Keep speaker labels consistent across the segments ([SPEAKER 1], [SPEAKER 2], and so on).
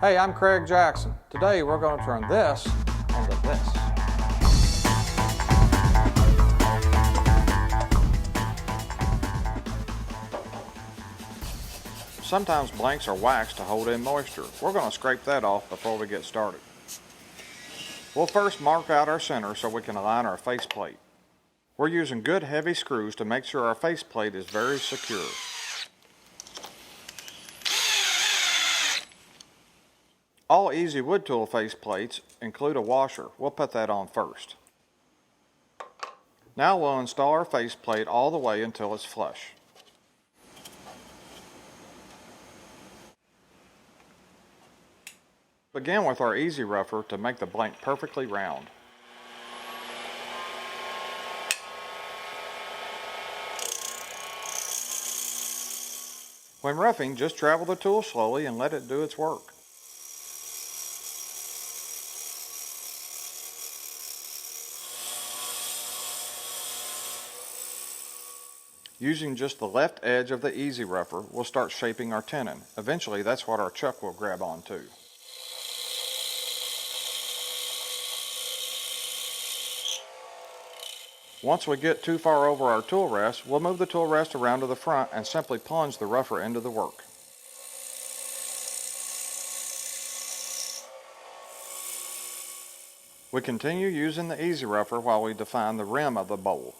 [SPEAKER 1] Hey, I'm Craig Jackson. Today we're going to turn this into this. Sometimes blanks are waxed to hold in moisture. We're going to scrape that off before we get started. We'll first mark out our center so we can align our faceplate. We're using good heavy screws to make sure our faceplate is very secure. All Easy Wood Tool faceplates include a washer. We'll put that on first. Now we'll install our faceplate all the way until it's flush. Begin with our Easy Rougher to make the blank perfectly round. When roughing, just travel the tool slowly and let it do its work. Using just the left edge of the Easy Rougher, we'll start shaping our tenon. Eventually, that's what our chuck will grab onto. Once we get too far over our tool rest, we'll move the tool rest around to the front and simply plunge the rougher into the work. We continue using the Easy Rougher while we define the rim of the bowl.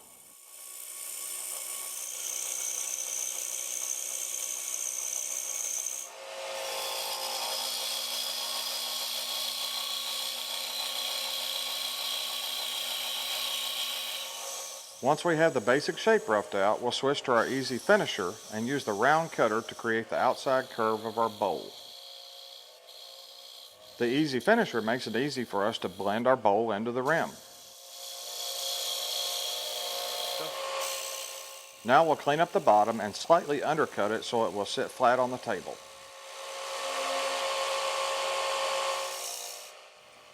[SPEAKER 1] Once we have the basic shape roughed out, we'll switch to our Easy Finisher and use the round cutter to create the outside curve of our bowl. The Easy Finisher makes it easy for us to blend our bowl into the rim. Now we'll clean up the bottom and slightly undercut it so it will sit flat on the table.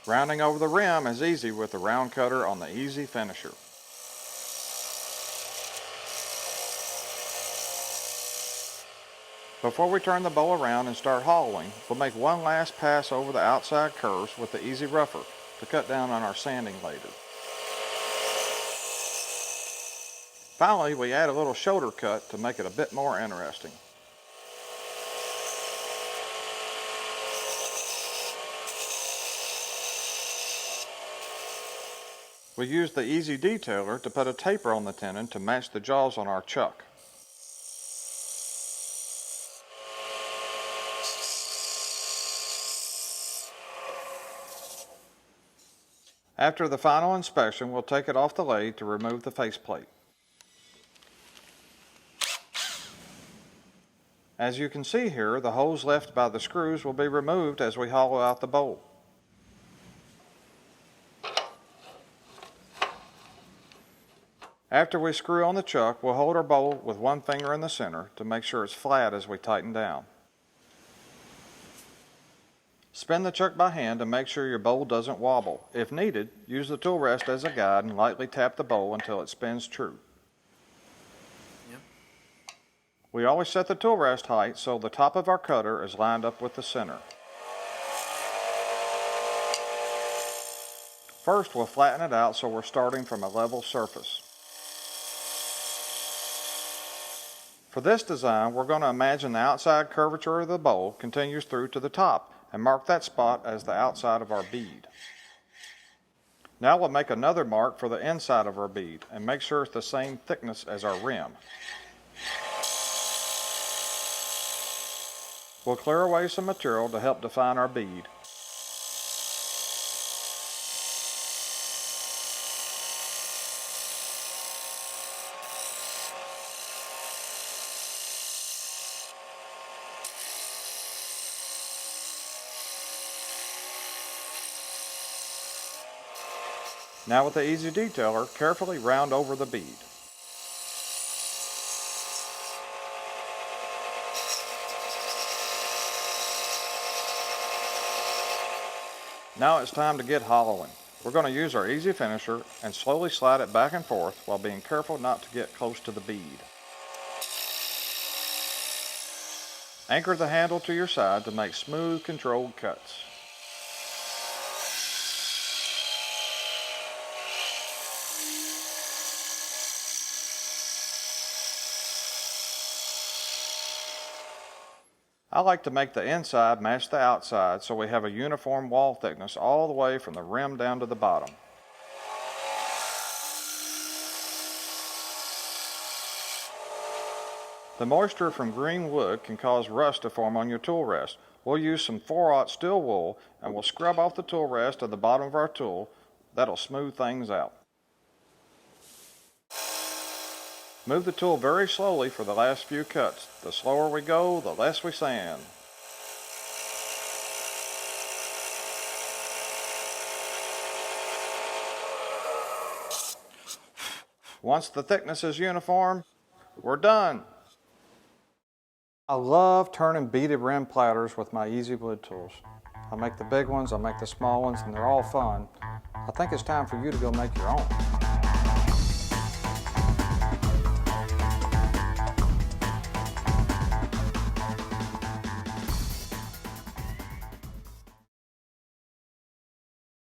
[SPEAKER 1] Rounding over the rim is easy with the round cutter on the Easy Finisher. Before we turn the bowl around and start hollowing, we'll make one last pass over the outside curves with the Easy Rougher to cut down on our sanding later. Finally, we add a little shoulder cut to make it a bit more interesting. We use the Easy Detailer to put a taper on the tenon to match the jaws on our chuck. After the final inspection, we'll take it off the lathe to remove the faceplate. As you can see here, the holes left by the screws will be removed as we hollow out the bowl. After we screw on the chuck, we'll hold our bowl with one finger in the center to make sure it's flat as we tighten down. Spin the chuck by hand to make sure your bowl doesn't wobble. If needed, use the tool rest as a guide and lightly tap the bowl until it spins true. Yep. We always set the tool rest height so the top of our cutter is lined up with the center. First, we'll flatten it out so we're starting from a level surface. For this design, we're going to imagine the outside curvature of the bowl continues through to the top, and mark that spot as the outside of our bead. Now we'll make another mark for the inside of our bead and make sure it's the same thickness as our rim. We'll clear away some material to help define our bead. Now with the Easy Detailer, carefully round over the bead. Now it's time to get hollowing. We're going to use our Easy Finisher and slowly slide it back and forth while being careful not to get close to the bead. Anchor the handle to your side to make smooth, controlled cuts. I like to make the inside match the outside so we have a uniform wall thickness all the way from the rim down to the bottom. The moisture from green wood can cause rust to form on your tool rest. We'll use some 4/0 steel wool and we'll scrub off the tool rest at the bottom of our tool. That'll smooth things out. Move the tool very slowly for the last few cuts. The slower we go, the less we sand. Once the thickness is uniform, we're done. I love turning beaded rim platters with my easy wood tools. I make the big ones, I make the small ones, and they're all fun. I think it's time for you to go make your own.